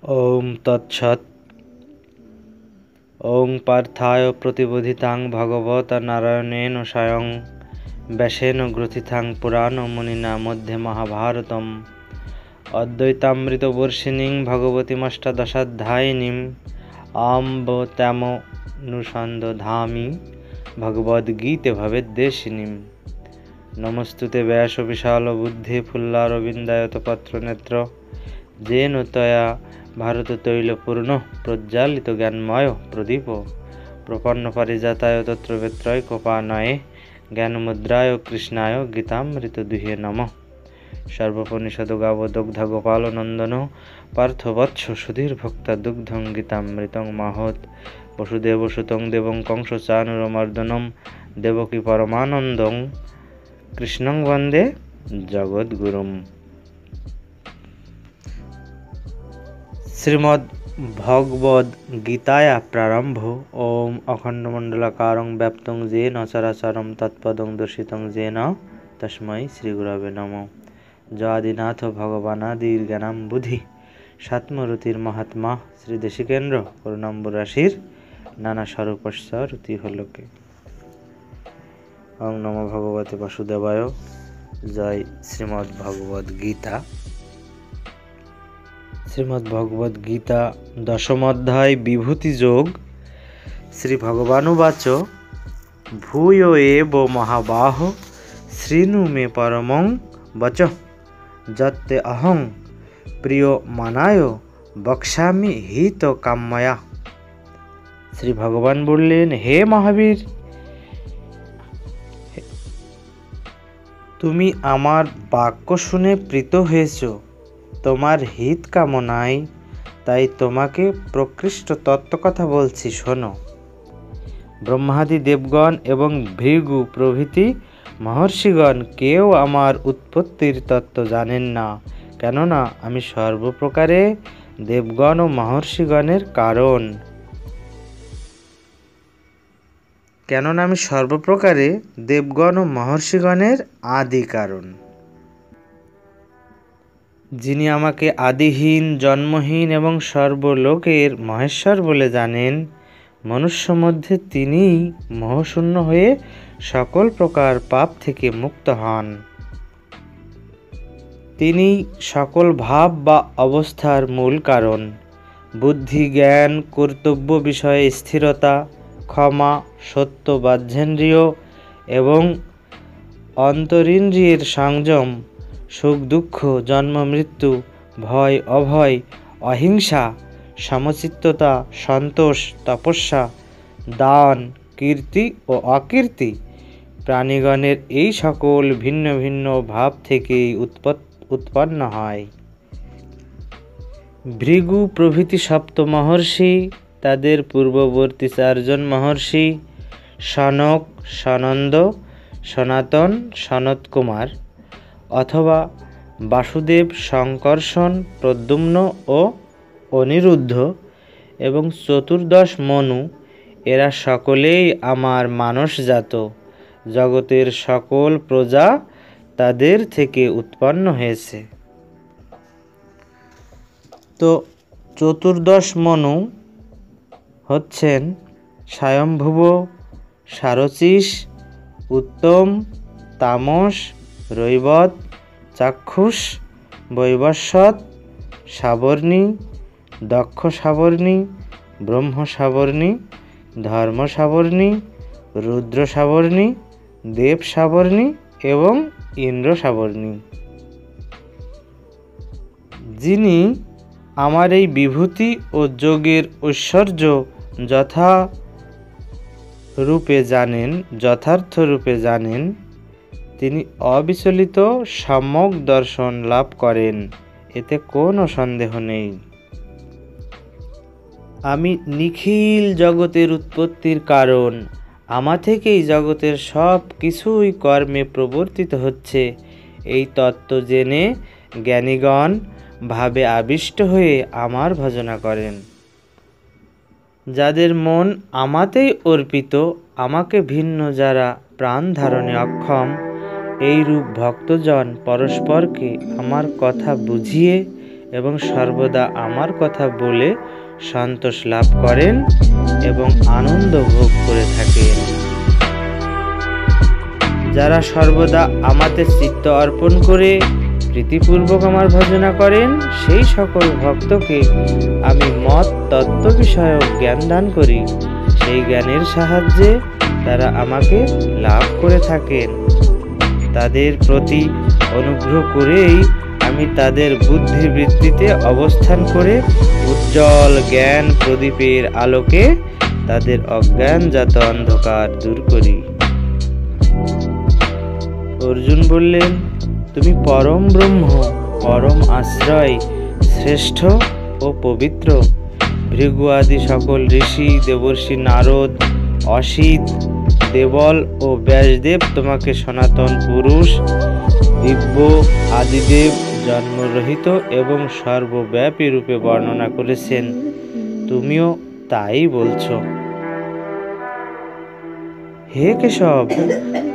ओम तत्सत्। ओं पार्थाय प्रतिबोधितां भगवता नारायणेन स्वयं व्यासेन ग्रथितां पुराणं मुनिना मध्ये महाभारतम् अद्वैतामृतवर्षिणीं भगवतीमष्टादशाध्यायिनीम् अम्ब तमनुसन्दधामि भगवद्गीते भवेद्देशिनीं। नमस्तुते व्यासविशालबुद्धे फुल्लारविन्दायतपत्रनेत्र येन त्वया भारततैलपूर्ण प्रज्वालित ज्ञानमय प्रदीप प्रपन्न पारिजाताय तत्रवेत्रैकपाणये ज्ञानमुद्राय कृष्णाय गीतामृतदुहे नमः। सर्वोपनिषदगावदग्ध गोपालनंदन पार्थवत्स सुधीर्भक्ता दुग्धं गीतामृतं महत् वसुदेवसुतं देवं कंसचाणूरमर्दनं देवकी परमानन्दं कृष्णं वन्दे जगद्गुरुम्। श्रीमद् भगवद गीताया प्रारंभ। ओम अखंडमंडलाकारं व्याप्तं येन चराचरं तत्पदं दर्शितं येन तस्मै श्रीगुरवे नमः। जयादिनाथ भगवानादिर्ज्ञानाम्बुधि सात्मरुतिर्महात्मा श्रीदेशिकेन्द्र करुणाम्बुराशिर नाना स्वरूपस्य रुतिफलके। ओम नमो भगवते वासुदेवाय। जय श्रीमद् भगवद गीता। श्रीमद् भगवद गीता दशम अध्याय विभूति योग। श्री भगवानुवाच भूय एव महाबाहो शृणु मे परमं वचः यत्ते अहं प्रियमाणाय वक्ष्यामि हित कामया। श्री भगवान बोलें, हे महावीर, तुमी आमार वाक्य शुने प्रीत हয়েছো, তোমার হিত কামনায় তাই তোমাকে প্রকৃষ্ট তত্ত্বকথা বলছি, শোনো। ব্রহ্মাদি দেবগণ এবং ভৃগু প্রভৃতি মহর্ষিগণ কেউ আমার উৎপত্তির তত্ত্ব জানেন না, কেননা আমি সর্বপ্রকারে দেবগণ ও মহর্ষিগণের কারণ। আদি কারণ। যিনি আমাকে আদিহীন, জন্মহীন এবং সর্বলোকের মহেশ্বর বলে জানেন, মনুষ্য মধ্যে তিনিই মোহশূন্য হয়ে সকল প্রকার পাপ থেকে মুক্ত হন। তিনি সকল ভাব বা অবস্থার মূল কারণ। বুদ্ধি, জ্ঞান, কর্তব্য বিষয়ে স্থিরতা, ক্ষমা, সত্য, বাহ্যেন্দ্রিয় এবং অন্তরিন্দ্রিয়ের সংযম, সুখ দুঃখ, জন্ম মৃত্যু, ভয় অভয়, অহিংসা, সমচিত্ততা, সন্তোষ, তপস্যা, দান, কীর্তি ও অকীর্তি প্রাণীগণের এই সকল ভিন্ন ভিন্ন ভাব থেকেই উৎপন্ন হয়। ভৃগু প্রভৃতি সপ্ত মহর্ষি, তাদের পূর্ববর্তী চারজন মহর্ষি সনক, সনন্দ, সনাতন, সনত কুমার অথবা বাসুদেব, শঙ্কর্ষণ, প্রদ্যুম্ন ও অনিরুদ্ধ এবং চতুর্দশ মনু, এরা সকলেই আমার মানসজাত। জগতের সকল প্রজা তাদের থেকে উৎপন্ন হয়েছে। তো চতুর্দশ মনু হচ্ছেন স্বয়ম্ভুব, সারচিস, উত্তম, তামস, রৈবত, চাক্ষুষ, বৈবস্বত, সাবর্ণী, দক্ষ সাবর্ণী, ব্রহ্ম সাবর্ণী, ধর্ম সাবর্ণী, রুদ্র সাবর্ণী, দেব সাবর্ণী এবং ইন্দ্র সাবর্ণী। যিনি আমার এই বিভূতি ও যোগের ঐশ্বর্য যথার্থ রূপে জানেন, তিনি অবিচলিত সম্যক দর্শন লাভ করেন, এতে কোনো সন্দেহ নেই। আমি নিখিল জগতের উৎপত্তির কারণ, আমা থেকেই জগতের সব কিছুই কর্মে প্রবর্তিত হচ্ছে, এই তত্ত্ব জেনে জ্ঞানীগণ ভাবে আবিষ্ট হয়ে আমার ভজনা করেন। যাদের মন আমাতেই অর্পিত, আমাকে ভিন্ন যারা প্রাণ ধারণে অক্ষম, এই রূপ ভক্তজন পরস্পরকে আমার কথা বুঝিয়ে এবং সর্বদা আমার কথা বলে সন্তোষ লাভ করেন এবং আনন্দ ভোগ করে থাকেন। যারা সর্বদা আমাতে চিত্ত অর্পণ করে প্রীতিপূর্বক আমার ভজনা করেন, সেই সকল ভক্তকে আমি মত তত্ত্ব বিষয়ক জ্ঞান দান করি। সেই জ্ঞানের সাহায্যে তারা আমাকে লাভ করে থাকেন। তাদের প্রতি অনুগ্রহ করেই আমি তাদের বুদ্ধিবৃত্তিতে অবস্থান করে উজ্জ্বল জ্ঞান প্রদীপের আলোকে তাদের অজ্ঞানজাত অন্ধকার দূর করি। অর্জুন বললেন, তুমি পরম ব্রহ্ম, পরম আশ্রয়, শ্রেষ্ঠ ও পবিত্র। ভৃগু আদি সকল ঋষি, দেবর্ষি নারদ, অসিত, দেবল ও ব্যাসদেব তোমাকে সনাতন পুরুষ, দিব্য, আদিদেব, জন্মরহিত এবং সর্বব্যাপী রূপে বর্ণনা করেছেন। তুমিও তাই বলছো। হে কেশব,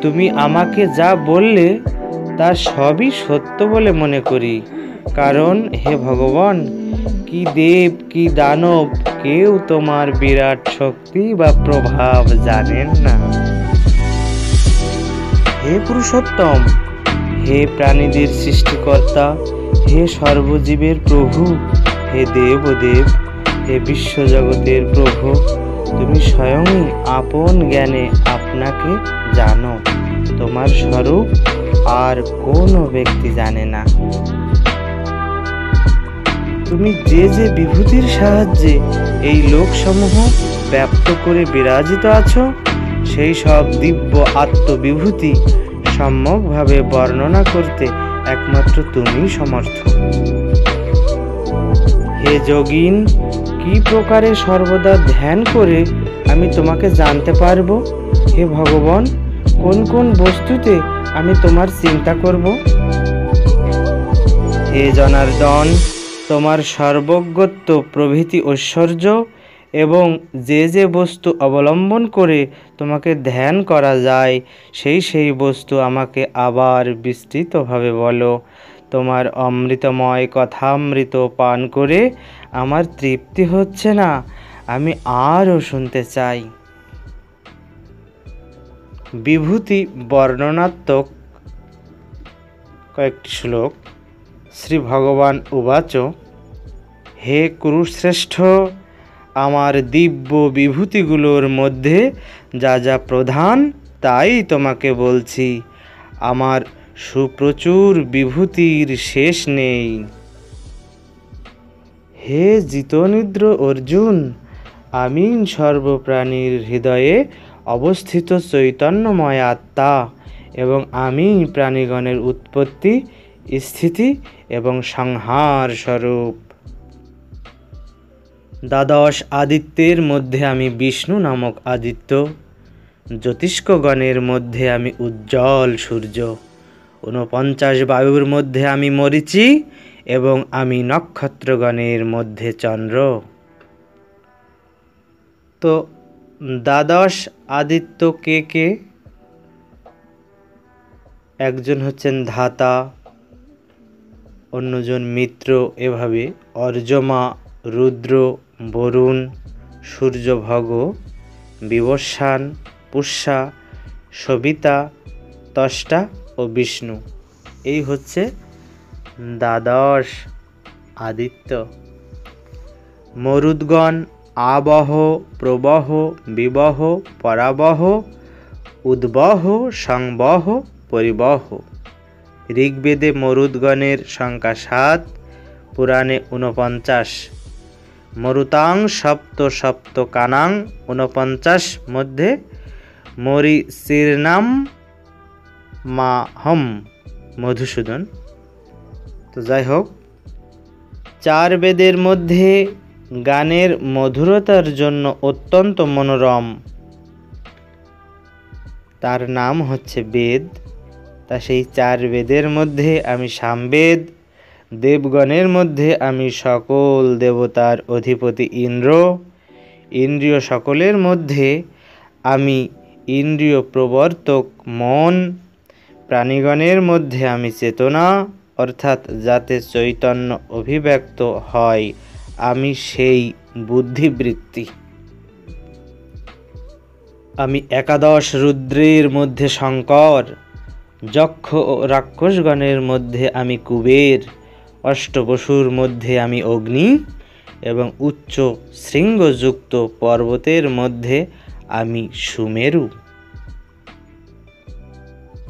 তুমি আমাকে যা বললে তা সবই সত্য বলে মনে করি। কারণ হে ভগবান, কি দেব কি দানব কেউ তোমার বিরাট শক্তি বা প্রভাব জানেন না। হে পুরুষোত্তম, হে প্রাণীদের সৃষ্টিকর্তা, হে সর্বজীবের প্রভু, হে দেবদেব, হে বিশ্বজগতের প্রভু, তুমি স্বয়ংই আপন জ্ঞানে আপনাকে জানো। তোমার স্বরূপ আর কোনো ব্যক্তি জানে না। তুমি যে যে বিভূতির সাহায্যে এই লোকসমূহ ব্যাপ্ত করে বিরাজিত আছো, সেই সব দিব্য আত্মবিভূতি সম্যকভাবে বর্ণনা করতে একমাত্র তুমিই সমর্থ। হে যোগীন, কি প্রকারে সর্বদা ধ্যান করে আমি তোমাকে জানতে পারবো? হে ভগবান, কোন কোন বস্তুতে আমি তোমার চিন্তা করব? হে জনার্দন, তোমার সর্বজ্ঞত্ব প্রভৃতি ঐশ্বর্য এবং যে যে বস্তু অবলম্বন করে তোমাকে ধ্যান করা যায়, সেই সেই বস্তু আমাকে আবার বিস্তৃতভাবে বলো। তোমার অমৃতময় কথামৃত পান করে আমার তৃপ্তি হচ্ছে না, আমি আরও শুনতে চাই। বিভূতি বর্ণনাত্মক কয়েকটি শ্লোক। শ্রী ভগবান উবাচ, হে কুরুশ্রেষ্ঠ, আমার দিব্য বিভূতিগুলোর মধ্যে যা যা প্রধান তাই তোমাকে বলছি। আমার সুপ্রচুর বিভূতির শেষ নেই। হে জিতনিদ্র অর্জুন, আমি সর্বপ্রাণীর হৃদয়ে অবস্থিত চৈতন্যময় আত্মা এবং আমি প্রাণীগণের উৎপত্তি, স্থিতি এবং সংহার স্বরূপ। দ্বাদশ আদিত্যের মধ্যে আমি বিষ্ণু নামক আদিত্য, জ্যোতিষ্কগণের মধ্যে আমি উজ্জ্বল সূর্য, ৪৯ বায়ুর মধ্যে আমি মরীচি এবং আমি নক্ষত্রগণের মধ্যে চন্দ্র। তো দ্বাদশ আদিত্য কে কে? একজন হচ্ছেন ধাতা, অন্যজন মিত্র, এভাবে অর্যমা, রুদ্র, বরুণ, সূর্যভগ, বিবস্বান, পুষ্যা, সবিতা, ত্বষ্টা ও বিষ্ণু। এই হচ্ছে দ্বাদশ আদিত্য। মরুদ্গণ আবহ, প্রবহ, বিবহ, পরাবহ, উদ্বহ, সংবহ, পরিবহ। ঋগ্বেদে মরুদ্গণের সংখ্যা ৭, পুরাণে ৪৯। মরুতাং সপ্ত সপ্ত কানাং ৪৯ মধ্যে মরীচির্নাম মাহম মধুসূদন। তো যাই হোক, ৪ বেদের মধ্যে গানের মধুরতার জন্য অত্যন্ত মনোরম তার নাম হচ্ছে বেদ। তা সেই ৪ বেদের মধ্যে আমি সামবেদ, দেবগণের মধ্যে আমি সকল দেবতার অধিপতি ইন্দ্র, ইন্দ্রিয় সকলের মধ্যে আমি ইন্দ্রিয় প্রবর্তক মন, প্রাণীগণের মধ্যে আমি চেতনা, অর্থাৎ যাতে চৈতন্য অভিব্যক্ত হয়, আমি সেই বুদ্ধিবৃত্তি। আমি একাদশ রুদ্রের মধ্যে শঙ্কর, যক্ষ ও রাক্ষসগণের মধ্যে আমি কুবের, অষ্টবসুর মধ্যে আমি অগ্নি এবং উচ্চ শৃঙ্গযুক্ত পর্বতের মধ্যে আমি সুমেরু।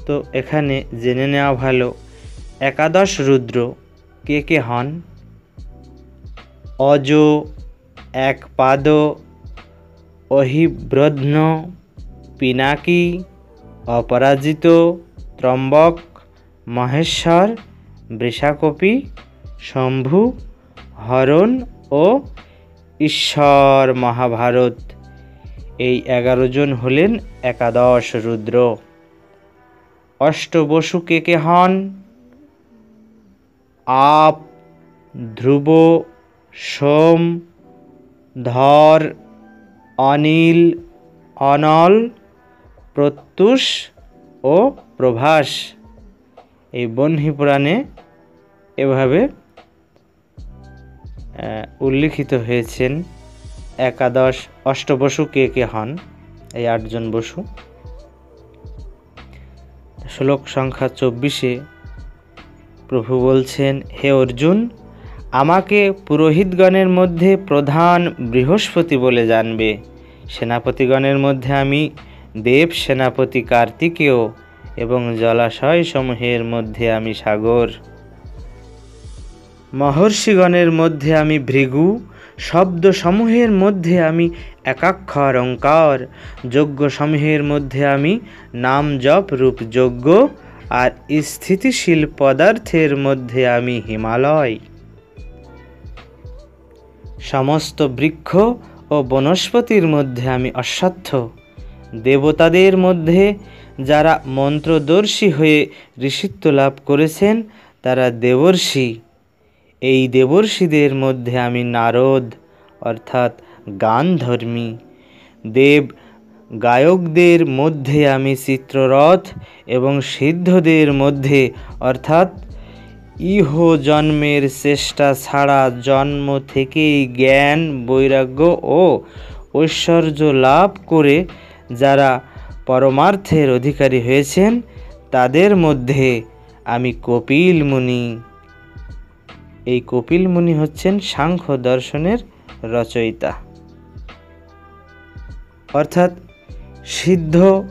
তো এখানে জেনে নেওয়া ভালো একাদশ রুদ্র কে কে হন। অজ, একপাদ, অহিব্রধ্ন, পিনাকি, অপরাজিত, ত্রম্বক, মহেশ্বর, বৃষাকপি, শম্ভু, হরণ ও ঈশ্বর মহাভারত। এই 11 জন হলেন একাদশ রুদ্র। অষ্টবসু কে কে হন। আপ, ধ্রুব, সোম, ধর, অনিল, অনল, প্রত্যুষ ও প্রভাস। এই বহ্নি পুরাণে এভাবে উল্লিখিত হয়েছেন একাদশ অষ্টবসু কে কে হন। এই 8 জন বসু। শ্লোক সংখ্যা 24-এ প্রভু বলছেন, হে অর্জুন, আমাকে পুরোহিতগণের মধ্যে প্রধান বৃহস্পতি বলে জানবে। সেনাপতিগণের মধ্যে আমি দেব সেনাপতি কার্তিকেয় এবং জলাশয় সমূহের মধ্যে আমি সাগর। মহর্ষিগণের মধ্যে আমি ভৃগু, শব্দ সমূহের মধ্যে আমি একাক্ষর ওঙ্কার, যজ্ঞ সমূহের মধ্যে আমি নাম জপ রূপ যজ্ঞ, আর স্থিতিশীল পদার্থের মধ্যে আমি হিমালয়। সমস্ত বৃক্ষ ও বনস্পতির মধ্যে আমি অশ্বত্থ। দেবতাদের মধ্যে যারা মন্ত্রদর্শী হয়ে ঋষিত্ব লাভ করেছেন তারা দেবর্ষি। এই দেবর্ষিদের মধ্যে আমি নারদ অর্থাৎ গানধর্মী। দেব গায়কদের মধ্যে আমি চিত্ররথ এবং সিদ্ধদের মধ্যে অর্থাৎ ইহ জন্মের চেষ্টা ছাড়া জন্ম থেকেই জ্ঞান বৈরাগ্য ও ঐশ্বর্য লাভ করে যারা পরমার্থের অধিকারী হয়েছেন তাদের মধ্যে আমি কপিল মুনি। এই কপিল মুনি হচ্ছেন সাংখ্য দর্শনের রচয়িতা। অর্থাৎ সিদ্ধগণ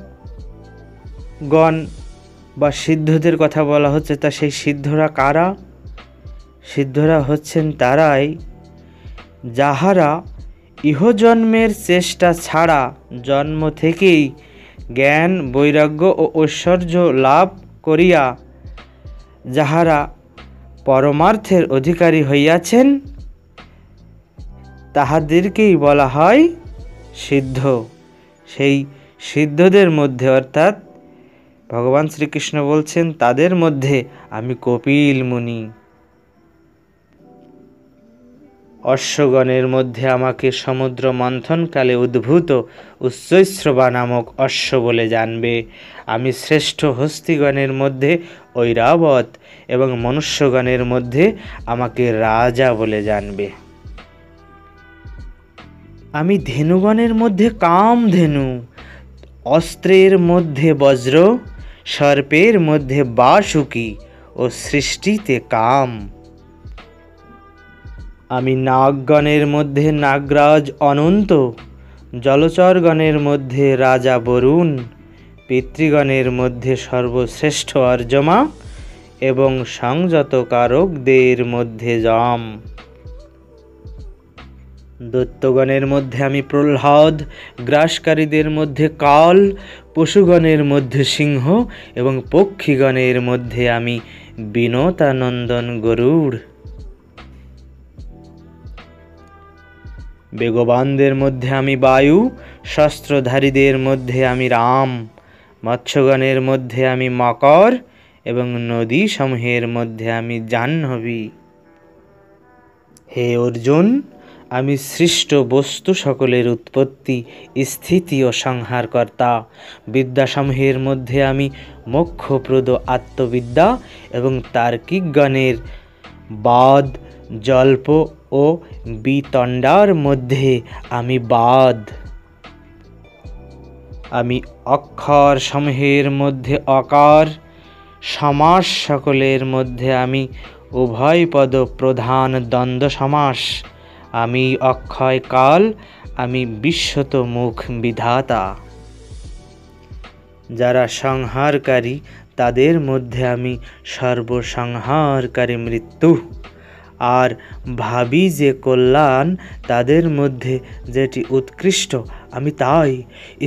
বা সিদ্ধদের কথা বলা হচ্ছে, তা সেই সিদ্ধরা কারা? সিদ্ধরা হচ্ছেন তারাই যাহারা ইহজন্মের চেষ্টা ছাড়া জন্ম থেকেই জ্ঞান বৈরাগ্য ও ঐশ্বর্য লাভ করিয়া যাহারা পরমার্থের অধিকারী হইয়াছেন তাহাদেরকেই বলা হয় সিদ্ধ। সেই সিদ্ধদের মধ্যে অর্থাৎ ভগবান শ্রীকৃষ্ণ বলছেন তাদের মধ্যে আমি কপিল মুনি। অশ্বগণের মধ্যে আমাকে সমুদ্র মন্থনকালে উদ্ভূত উচ্চৈঃশ্রবা নামক অশ্ব বলে জানবে। আমি শ্রেষ্ঠ হস্তিগণের মধ্যে ঐরাবত এবং মনুষ্যগণের মধ্যে আমাকে রাজা বলে জানবে। আমি ধেনুগণের মধ্যে কামধেনু, অস্ত্রের মধ্যে বজ্র, সর্পের মধ্যে বাসুকি ও সৃষ্টিতে কাম। আমি নাগগণের মধ্যে নাগরাজ অনন্ত, জলচরগণের মধ্যে রাজা বরুণ, পিতৃগণের মধ্যে সর্বশ্রেষ্ঠ অর্যমা এবং সংযতকারকদের মধ্যে যম। দৈত্যগণের মধ্যে আমি প্রহ্লাদ, গ্রাসকারীদের মধ্যে কাল, পশুগণের মধ্যে সিংহ এবং পক্ষীগণের মধ্যে আমি বিনতানন্দন গরুড়। বেগবানদের মধ্যে আমি বায়ু, শস্ত্রধারীদের মধ্যে আমি রাম, মৎস্যগণের মধ্যে আমি মকর এবং নদী সমূহের মধ্যে আমি জাহ্নবী। হে অর্জুন, আমি সৃষ্ট বস্তু সকলের উৎপত্তি, স্থিতি ও সংহারকর্তা। বিদ্যাসমূহের মধ্যে আমি মোক্ষপ্রদ আত্মবিদ্যা এবং তার্কিক জ্ঞানের বাদ, জল্প ও বিতণ্ডার মধ্যে আমি বাদ। আমি অক্ষর সমূহের মধ্যে অকার, সমাস সকলের মধ্যে আমি উভয় পদ প্রধান দ্বন্দ্ব সমাস। আমি অক্ষয় কাল, আমি বিশ্বত মুখ বিধাতা। যারা সংহারকারী তাদের মধ্যে আমি সর্বসংহারকারী মৃত্যু। আর ভাবি যে কল্যাণ তাদের মধ্যে যেটি উৎকৃষ্ট আমি তাই।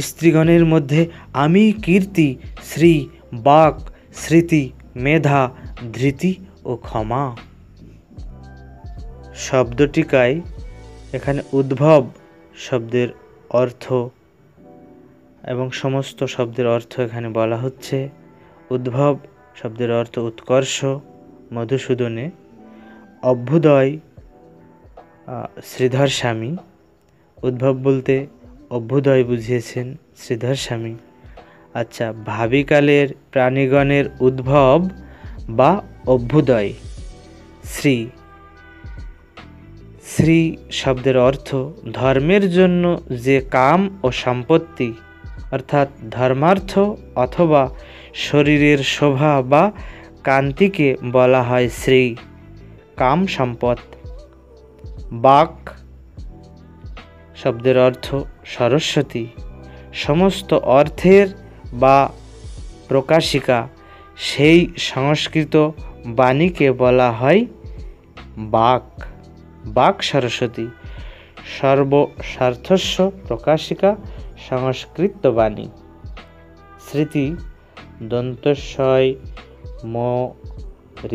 স্ত্রীগণের মধ্যে আমি কীর্তি, শ্রী, বাক, স্মৃতি, মেধা, ধৃতি ও ক্ষমা। শব্দটিকায় এখানে উদ্ভব শব্দের অর্থ এবং সমস্ত শব্দের অর্থ এখানে বলা হচ্ছে। উদ্ভব শব্দের অর্থ উৎকর্ষ মধুসূদনে, অভ্যুদয় শ্রীধর স্বামী। উদ্ভব বলতে অভ্যুদয় বুঝিয়েছেন শ্রীধর স্বামী। আচ্ছা, ভাবিকালের প্রাণীগণের উদ্ভব বা অভ্যুদয়। শ্রী, শ্রী শব্দের অর্থ ধর্মের জন্য যে কাম ও সম্পত্তি, অর্থাৎ ধর্মার্থ অথবা শরীরের শোভা বা কান্তিকে বলা হয় শ্রী, কাম সম্পদ। বাক শব্দের অর্থ সরস্বতী, সমস্ত অর্থের বা প্রকাশিকা, সেই সংস্কৃত বাণীকে বলা হয় বাক, বাক সরস্বতী, সর্বস্বার্থস্য প্রকাশিকা সংস্কৃত বাণী। স্মৃতি দন্তস্বয় ম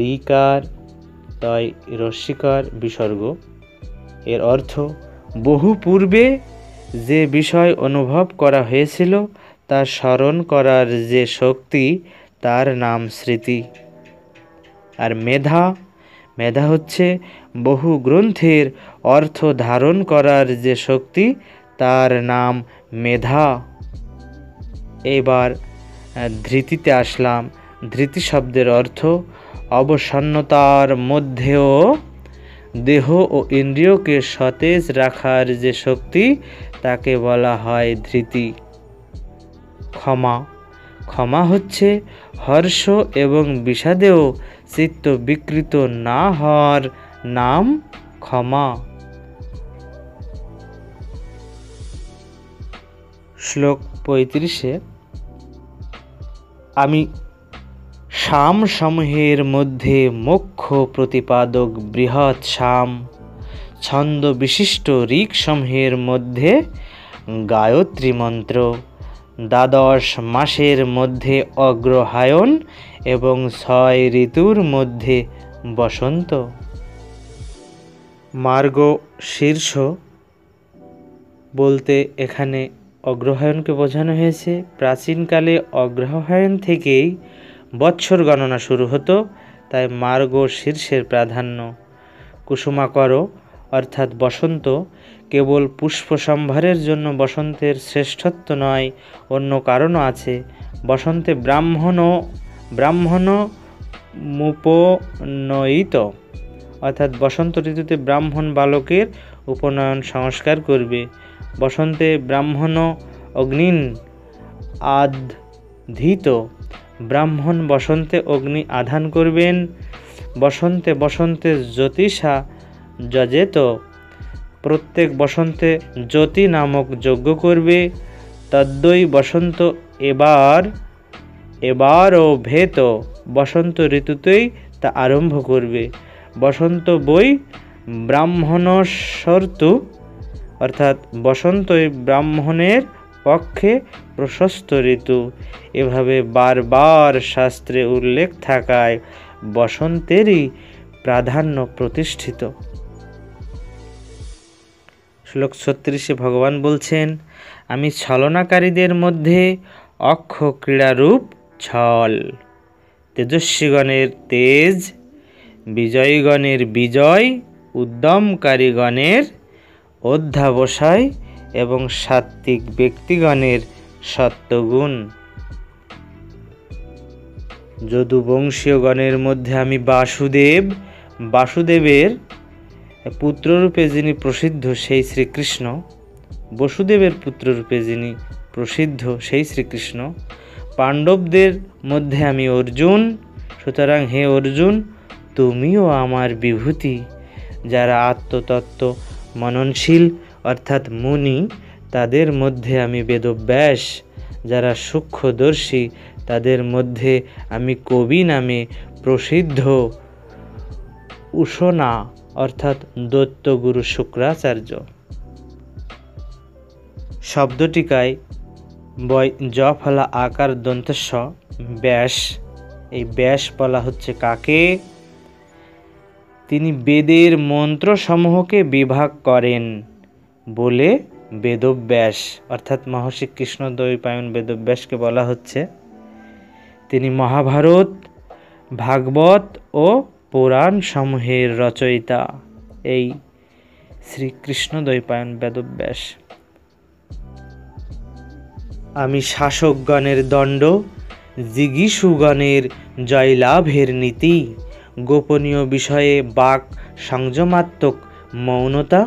ঋকার তয় রস্যিকার বিসর্গ। এর অর্থ বহু পূর্বে যে বিষয় অনুভব করা হয়েছিল তা স্মরণ করার যে শক্তি তার নাম স্মৃতি। আর মেধা, মেধা হচ্ছে বহু গ্রন্থের অর্থ ধারণ করার যে শক্তি তার নাম মেধা। এবার ধৃতিতে আসলাম। ধৃতি শব্দের অর্থ অবসন্নতার মধ্যেও দেহ ও ইন্দ্রিয়কে সতেজ রাখার যে শক্তি তাকে বলা হয় ধৃতি। ক্ষমা, ক্ষমা হচ্ছে হর্ষ এবং বিষাদেও চিত্ত বিকৃত না হওয়ার নাম ক্ষমা। শ্লোক 35-এ আমি সাম সমূহের মধ্যে মোক্ষ প্রতিপাদক বৃহৎ সাম, ছন্দ বিশিষ্ট ঋক সমূহের মধ্যে গায়ত্রী মন্ত্র, দ্বাদশ মাসের মধ্যে অগ্রহায়ণ এবং 6 ঋতুর মধ্যে বসন্ত। মার্গ শীর্ষ বলতে এখানে অগ্রহায়ণকে বোঝানো হয়েছে। প্রাচীনকালে অগ্রহায়ণ থেকেই বৎসর গণনা শুরু হতো, তাই মার্গ শীর্ষের প্রাধান্য। কুসুমাকর অর্থাৎ বসন্ত কেবল পুষ্প সম্ভারের জন্য বসন্তের শ্রেষ্ঠত্ব নয়, অন্য কারণও আছে। বসন্তে ব্রাহ্মণ মুপনয়িত, অর্থাৎ বসন্ত ঋতুতে ব্রাহ্মণ বালকের উপনয়ন সংস্কার করবে। বসন্তে ব্রাহ্মণ অগ্নিন আধিত, ব্রাহ্মণ বসন্তে অগ্নি আধান করবেন। বসন্তে বসন্তে জ্যোতিষা যজেত, প্রত্যেক বসন্তে জ্যোতি নামক যজ্ঞ করবে। তদ্বৈ বসন্ত এবারও ভেত, বসন্ত ঋতুতেই তা আরম্ভ করবে। বসন্ত বই ব্রাহ্মণস্বর্তু, অর্থাৎ বসন্তই ব্রাহ্মণের পক্ষে প্রশস্ত ঋতু। এভাবে বারবার শাস্ত্রে উল্লেখ থাকায় বসন্তেরই প্রাধান্য প্রতিষ্ঠিত। শ্লোক 36-এ ভগবান বলছেন, আমি ছলনাকারীদের মধ্যে অক্ষ ক্রীড়ারূপ ছল, তেজস্বীগণের তেজ, বিজয়ীগণের বিজয়, উদ্যমকারীগণের অধ্যাবসায় এবং সাত্ত্বিক ব্যক্তিগণের সত্ত্বগুণ। যদুবংশীয়গণের মধ্যে আমি বাসুদেবের পুত্ররূপে যিনি প্রসিদ্ধ সেই শ্রীকৃষ্ণ, বসুদেবের পুত্ররূপে যিনি প্রসিদ্ধ সেই শ্রীকৃষ্ণ, পাণ্ডবদের মধ্যে আমি অর্জুন। সুতরাং হে অর্জুন, তুমিও আমার বিভূতি। যারা আত্মতত্ত্ব মননশীল অর্থাৎ মুনি, তাদের মধ্যে আমি বেদব্যাস। যারা সূক্ষ্মদর্শী, তাদের মধ্যে আমি কবি নামে প্রসিদ্ধ উশনা অর্থাৎ দৈত্যগুরু শুক্রাচার্য। শব্দটিকায় জ ফলা আকার দন্তস্ব ব্যাস, এই ব্যাস বলা হচ্ছে কাকে? তিনি বেদের মন্ত্রসমূহকে বিভাগ করেন বলে বেদব্যাস অর্থাৎ মহর্ষি কৃষ্ণদ্বৈপায়ন বেদব্যাসকে বলা হচ্ছে। তিনি মহাভারত, ভাগবত ও পুরাণ সমূহের রচয়িতা এই শ্রীকৃষ্ণদ্বৈপায়ন বেদব্যাস। আমি শাসকগণের দণ্ড, জিগীষুগণের জয়লাভের নীতি, গোপনীয় বিষয়ে বাক সংযমাত্মক মৌনতা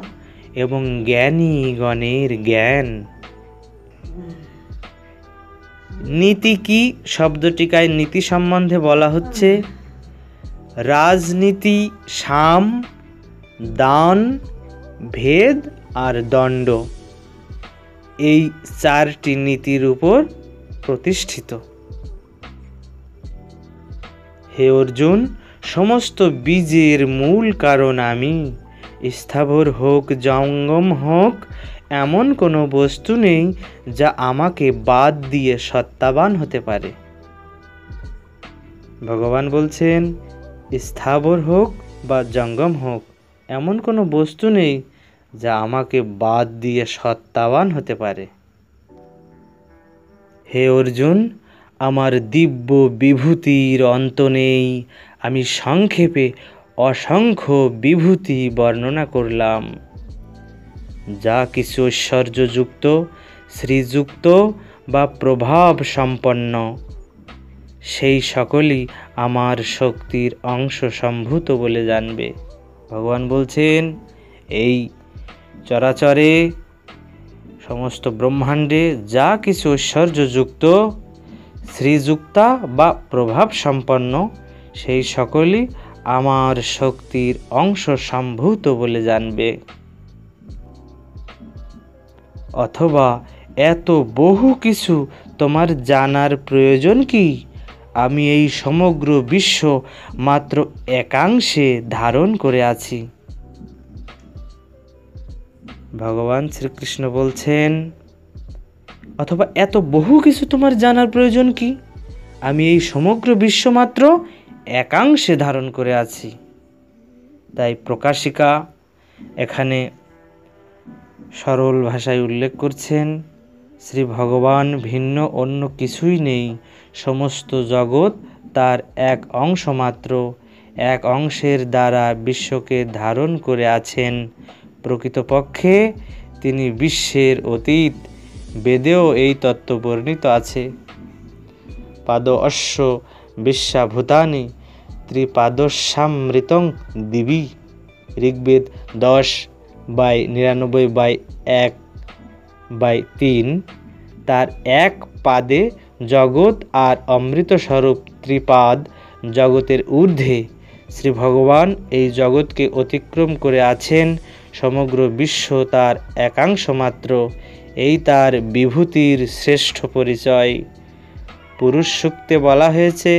এবং জ্ঞানীগণের জ্ঞান। নীতি কি? শব্দটিকায় নীতি সম্বন্ধে বলা হচ্ছে রাজনীতি, সাম, দান, ভেদ আর দণ্ড, এই চারটি নীতির উপর প্রতিষ্ঠিত। হে অর্জুন, সমস্ত বীজের মূল কারণ আমি। স্থাবর হোক, জঙ্গম হোক, এমন কোনো বস্তু নেই যা আমাকে বাদ দিয়ে সত্তাবান হতে পারে। ভগবান বলছেন, স্থাবর হোক বা জঙ্গম হোক, এমন কোনো বস্তু নেই যা আমাকে বাদ দিয়ে সত্তাবান হতে পারে। হে অর্জুন, আমার দিব্য বিভূতির অন্ত নেই। আমি সংক্ষেপে অসংখ্য বিভূতি বর্ণনা করলাম। যা কিছু ঐশ্বর্যযুক্ত, শ্রীযুক্ত বা প্রভাব সম্পন্ন, সেই সকলই আমার শক্তির অংশ সম্ভূত বলে জানবে। ভগবান বলছেন, এই চরাচরে সমস্ত ব্রহ্মাণ্ডে যা কিছু ঐশ্বর্যযুক্ত, শ্রীযুক্তা বা প্রভাব সম্পন্ন, সেই সকলই আমার শক্তির অংশ সম্ভূত বলে জানবে। অথবা এত বহু কিছু তোমার জানার প্রয়োজন কি? আমি এই সমগ্র বিশ্ব মাত্র একাংশে ধারণ করে আছি। ভগবান শ্রীকৃষ্ণ বলছেন, অথবা এত বহু কিছু তোমার জানার প্রয়োজন কি? আমি এই সমগ্র বিশ্ব মাত্র একাংশে ধারণ করে আছি। তাই প্রকাশিকা এখানে সরল ভাষায় উল্লেখ করছেন, শ্রী ভগবান ভিন্ন অন্য কিছুই নেই। সমস্ত জগৎ তার এক অংশ মাত্র। এক অংশের দ্বারা বিশ্বকে ধারণ করে আছেন। প্রকৃতপক্ষে তিনি বিশ্বের অতীত। বেদেও এই তত্ত্ব বর্ণিত আছে। পাদ অশ্ব বিশ্বাভূতানি ত্রিপাদস্যামৃতং দিবি। ঋগ্বেদ 10/99/1/3। তার এক পাদে জগৎ আর অমৃতস্বরূপ ত্রিপাদ জগতের ঊর্ধ্বে শ্রী ভগবান এই জগৎকে অতিক্রম করে আছেন। সমগ্র বিশ্ব তার একাংশ মাত্র। এই তার বিভূতির শ্রেষ্ঠ পরিচয়। পুরুষ সূক্তে বলা হয়েছে,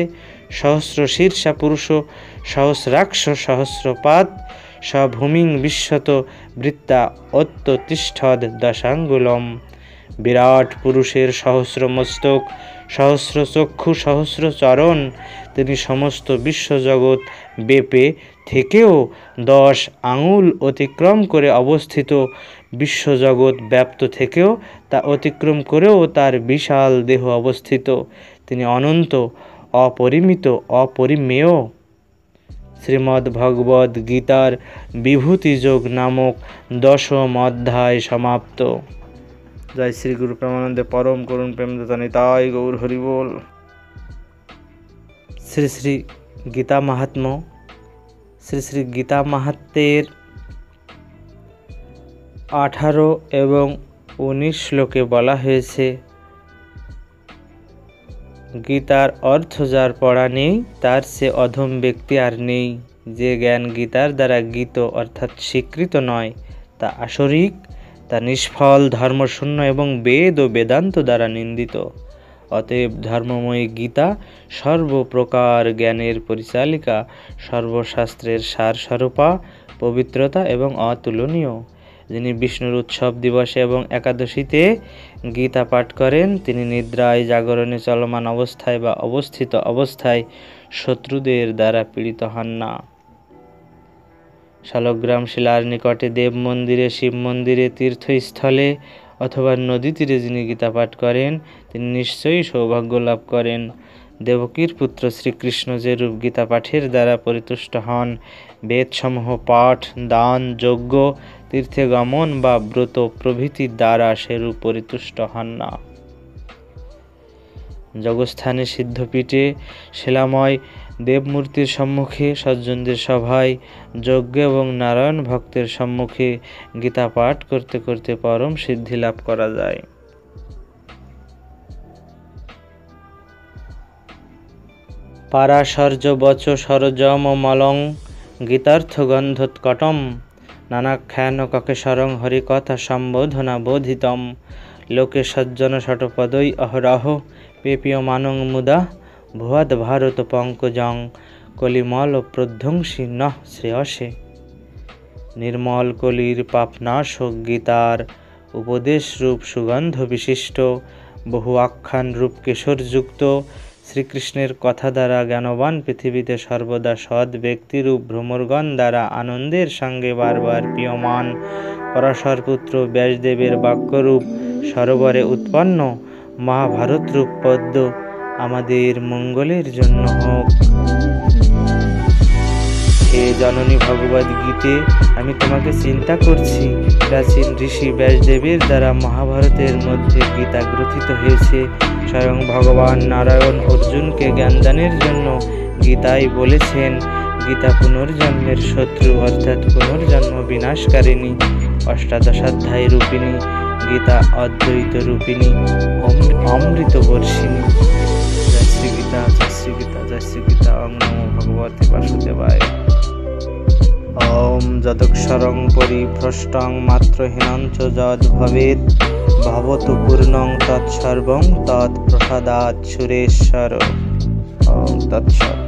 সহস্র শীর্ষা পুরুষ সহস্রাক্ষ সহস্রপাদ সভূমিং বিশ্বত বৃত্তা অত্যতিষ্ঠদ দশাঙ্গুলম। বিরাট পুরুষের সহস্র মস্তক, সহস্র চক্ষু, সহস্র চরণ। তিনি সমস্ত বিশ্বজগৎ বেপে থেকেও 10 আঙুল অতিক্রম করে অবস্থিত। বিশ্বজগৎ ব্যাপ্ত থেকেও তা অতিক্রম করেও তার বিশাল দেহ অবস্থিত। তিনি অনন্ত, অপরিমিত, অপরিমেয়। শ্রীমদ্ ভগবদ গীতার বিভূতি যোগ নামক 10ম অধ্যায় সমাপ্ত। জয় শ্রী গুরু প্রেমানন্দে পরম করুণ প্রেমদাতা নিতাই গৌর হরি বল। শ্রী শ্রী গীতা মাহাত্ম্য। শ্রী শ্রী গীতা মাহাত্ম্যের 18 এবং 19 শ্লোকে বলা হয়েছে, গীতার অর্থ যার পড়া নেই তার সে অধম ব্যক্তি আর নেই। যে জ্ঞান গীতার দ্বারা গীত অর্থাৎ স্বীকৃত নয় তা আসরিক, তা নিষ্ফল, ধর্মশূন্য এবং বেদ ও বেদান্ত দ্বারা নিন্দিত। অতএব ধর্মময়ী গীতা সর্বপ্রকার জ্ঞানের পরিচালিকা, সর্বশাস্ত্রের সারস্বরূপা, পবিত্রতা এবং অতুলনীয়। যিনি বিষ্ণুর উৎসব দিবসে এবং একাদশীতে গীতা পাঠ করেন তিনি নিদ্রায়, জাগরণে, চলমান অবস্থায় বা অবস্থিত অবস্থায় শত্রুদের দ্বারা পীড়িত হন না। শালগ্রাম শিলার নিকটে দেব মন্দিরে, শিব মন্দিরে, তীর্থস্থলে অথবা নদী তীরে যিনি গীতা পাঠ করেন তিনি নিশ্চয়ই সৌভাগ্য লাভ করেন। দেবকীর পুত্র শ্রীকৃষ্ণ যেরূপ গীতা পাঠের দ্বারা পরিতুষ্ট হন, বেদসমূহ পাঠ, দান, যজ্ঞ, তীর্থে গমন বা ব্রত প্রভৃতির দ্বারা সেরূপ পরিতুষ্ট হন না। জগস্থানে, সিদ্ধপীঠে, শিলাময় দেবমূর্তির সম্মুখে, সজ্জনদের সভায়, যজ্ঞ এবং নারায়ণ ভক্তের সম্মুখে গীতা পাঠ করতে করতে পরম সিদ্ধি লাভ করা যায়। পারাশর্য বচ সরজম মলং গীতার্থ গন্ধোৎকটম নানাখ্যান ককেশরং হরিকথা সম্বোধনা বোধিতম লোকে সজ্জন ষটপদৈ অহরহ পেপীয়মানং মুদা ভুয়াদ ভারত পঙ্কজং কলিমল প্রধ্বংসী নঃ শ্রেয়সে। নির্মল কলির পাপনাশক গীতার উপদেশ রূপ সুগন্ধ বিশিষ্ট, বহু আখ্যান রূপ কেশরযুক্ত শ্রীকৃষ্ণের কথা দ্বারা জ্ঞানবান পৃথিবীতে সর্বদা সৎ ব্যক্তিরূপ ভ্রমরগণ দ্বারা আনন্দের সঙ্গে বারবার পিয়মান পরাশর পুত্র ব্যাসদেবের বাক্যরূপ সরোবরে উৎপন্ন মহাভারত রূপ পদ্ম আমাদের মঙ্গলের জন্য হোক। হে জননী ভগবদ গীতে, আমি তোমাকে চিন্তা করছি। প্রাচীন ঋষি ব্যাসদেবের দ্বারা মহাভারতের মধ্যে গীতা গ্রথিত হয়েছে। স্বয়ং ভগবান নারায়ণ অর্জুনকে জ্ঞানদানের জন্য গীতায় বলেছেন, গীতা পুনর্জন্মের শত্রু অর্থাৎ পুনর্জন্ম বিনাশকারিণী, অষ্টাদশাধ্যায়ী রূপিণী, গীতা অদ্বৈত রূপিণী, অমৃত বর্ষিণী। জয় শ্রী গীতা, জয় শ্রী গীতা, জয় শ্রী গীতা। ওং নমো ভগবতে বাসুদেবায়। ওম যদক্ষরং পরিভ্রষ্টং মাত্রহীনঞ্চ যদ ভবেৎ ভবতু পূর্ণং তৎসর্বং তৎপ্রসাদাৎ সুরেশ্বর। ওম তৎসৎ।